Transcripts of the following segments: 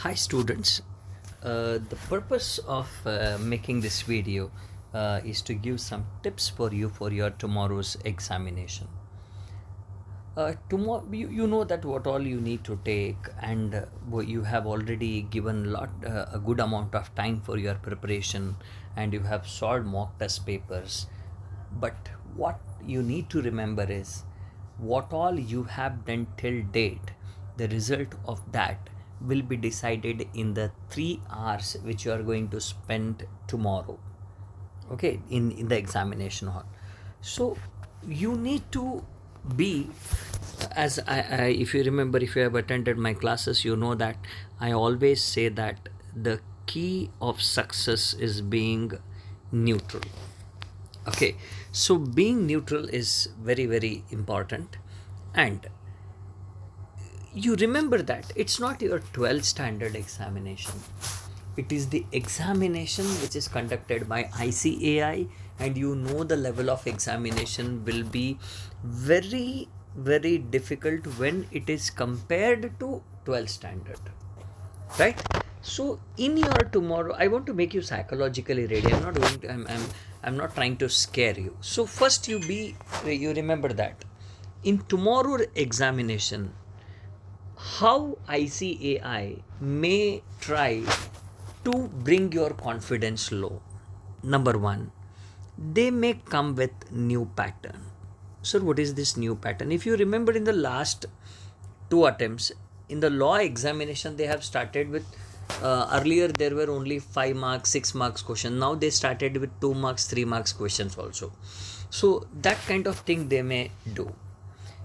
Hi students, the purpose of making this video is to give some tips for you for your tomorrow's examination. Tomorrow, you know that what all you need to take, and you have already given a good amount of time for your preparation, and you have solved mock test papers. But what you need to remember is what all you have done till date. The result of that will be decided in the 3 hours which you are going to spend tomorrow, okay, in the examination hall. So you need to be, if you remember, if you have attended my classes, you know that I always say that the key of success is being neutral. Okay, so being neutral is very very important. And you remember that it's not your 12th standard examination, it is the examination which is conducted by ICAI, and you know the level of examination will be very very difficult when it is compared to 12th standard, right? So in your tomorrow, I want to make you psychologically ready. I'm not trying to scare you. So first you remember that in tomorrow examination, how ICAI may try to bring your confidence low. Number one, they may come with new pattern. So what is this new pattern? If you remember, in the last two attempts in the law examination, they have started with earlier there were only 5 marks 6 marks question. Now they started with 2 marks 3 marks questions also. So that kind of thing they may do.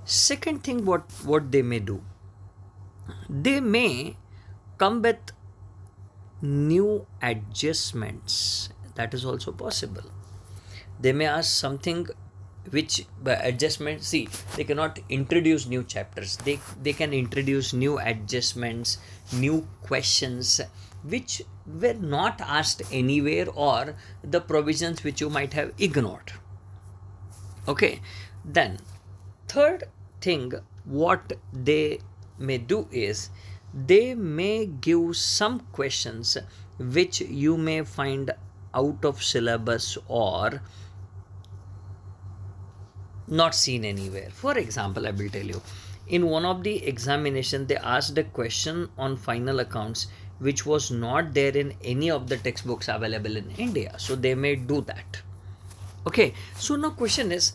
Second thing, what they may do, they may come with new adjustments. That is also possible. They may ask something which by adjustment, see, they cannot introduce new chapters, they can introduce new adjustments, new questions which were not asked anywhere, or the provisions which you might have ignored. Okay, then third thing what they may do is they may give some questions which you may find out of syllabus or not seen anywhere. For example, I will tell you, in one of the examination they asked a question on final accounts which was not there in any of the textbooks available in India, so they may do that. Okay, so now question is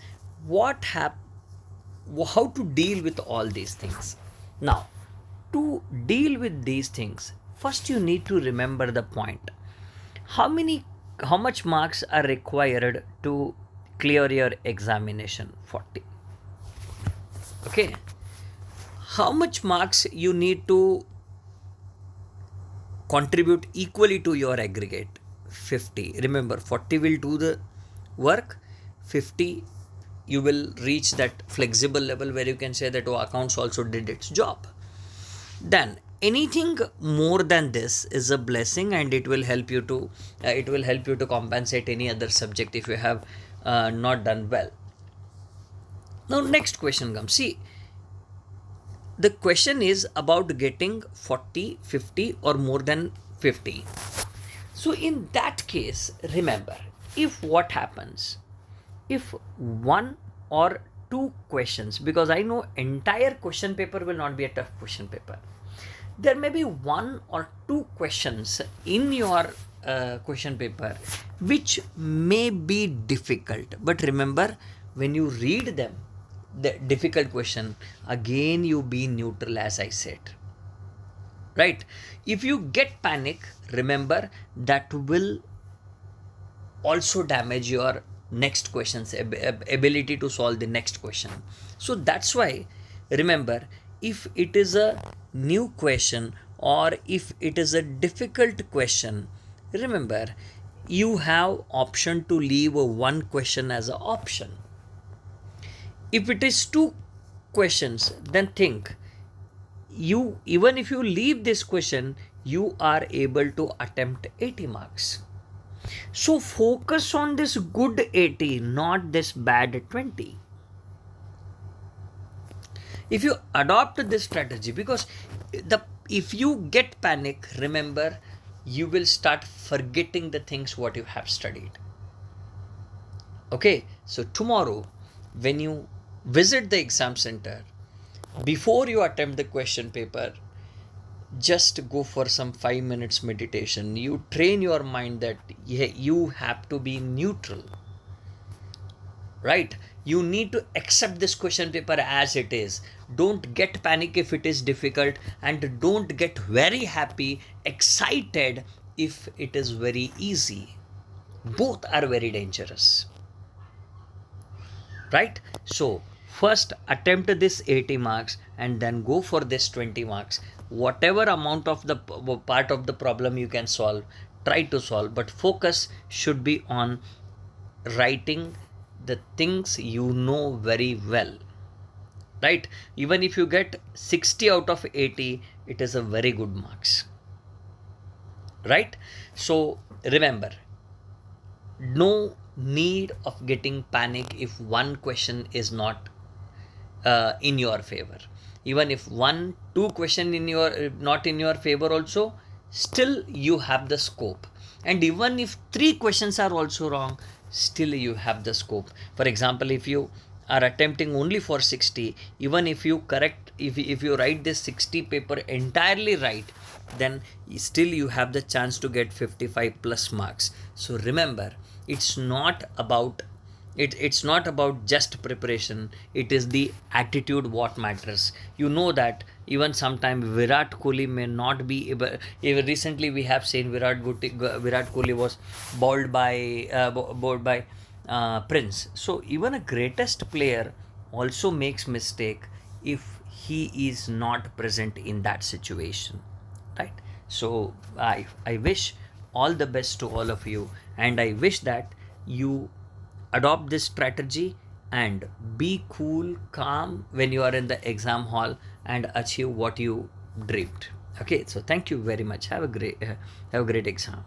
how to deal with all these things. Now, to deal with these things, first you need to remember the point. How much marks are required to clear your examination? 40. Okay, how much marks you need to contribute equally to your aggregate? 50. Remember, 40 will do the work, 50 you will reach that flexible level where you can say that, oh, accounts also did its job. Then anything more than this is a blessing, and it will help you to compensate any other subject if you have not done well. Now next question comes. See, the question is about getting 40, 50 or more than 50. So in that case, remember, if what happens, if one or two questions, because I know entire question paper will not be a tough question paper, there may be one or two questions in your question paper which may be difficult. But remember, when you read them, the difficult question, again you be neutral, as I said, right? If you get panic, remember that will also damage your next question's ability to solve the next question. So that's why, remember, if it is a new question or if it is a difficult question, remember you have option to leave one question as an option. If it is two questions, then think, you, even if you leave this question, you are able to attempt 80 marks. So focus on this good 80, not this bad 20. If you adopt this strategy, because the if you get panic, remember, you will start forgetting the things what you have studied. Okay, so tomorrow when you visit the exam center, before you attempt the question paper, just go for some 5 minutes meditation. You train your mind that you have to be neutral, right? You need to accept this question paper as it is. Don't get panic if it is difficult, and don't get very happy, excited if it is very easy. Both are very dangerous, right? So first attempt this 80 marks and then go for this 20 marks. Whatever amount of the part of the problem you can solve, try to solve, but focus should be on writing the things you know very well, right? Even if you get 60 out of 80, it is a very good marks, right? So remember, no need of getting panic if one question is not in your favor. Even if one two question in your not in your favor also, still you have the scope. And even if three questions are also wrong, still you have the scope. For example, if you are attempting only for 60, even if you correct, if you write this 60 paper entirely right, then still you have the chance to get 55 plus marks. So remember, it's not about it's not about just preparation, it is the attitude what matters. You know that even sometime Virat Kohli may not be able. Even recently we have seen Virat Kohli was bowled by Prince. So even a greatest player also makes mistake if he is not present in that situation, right? So I wish all the best to all of you, and I wish that you adopt this strategy and be cool, calm when you are in the exam hall and achieve what you dreamed. Okay, so thank you very much. Have a great exam.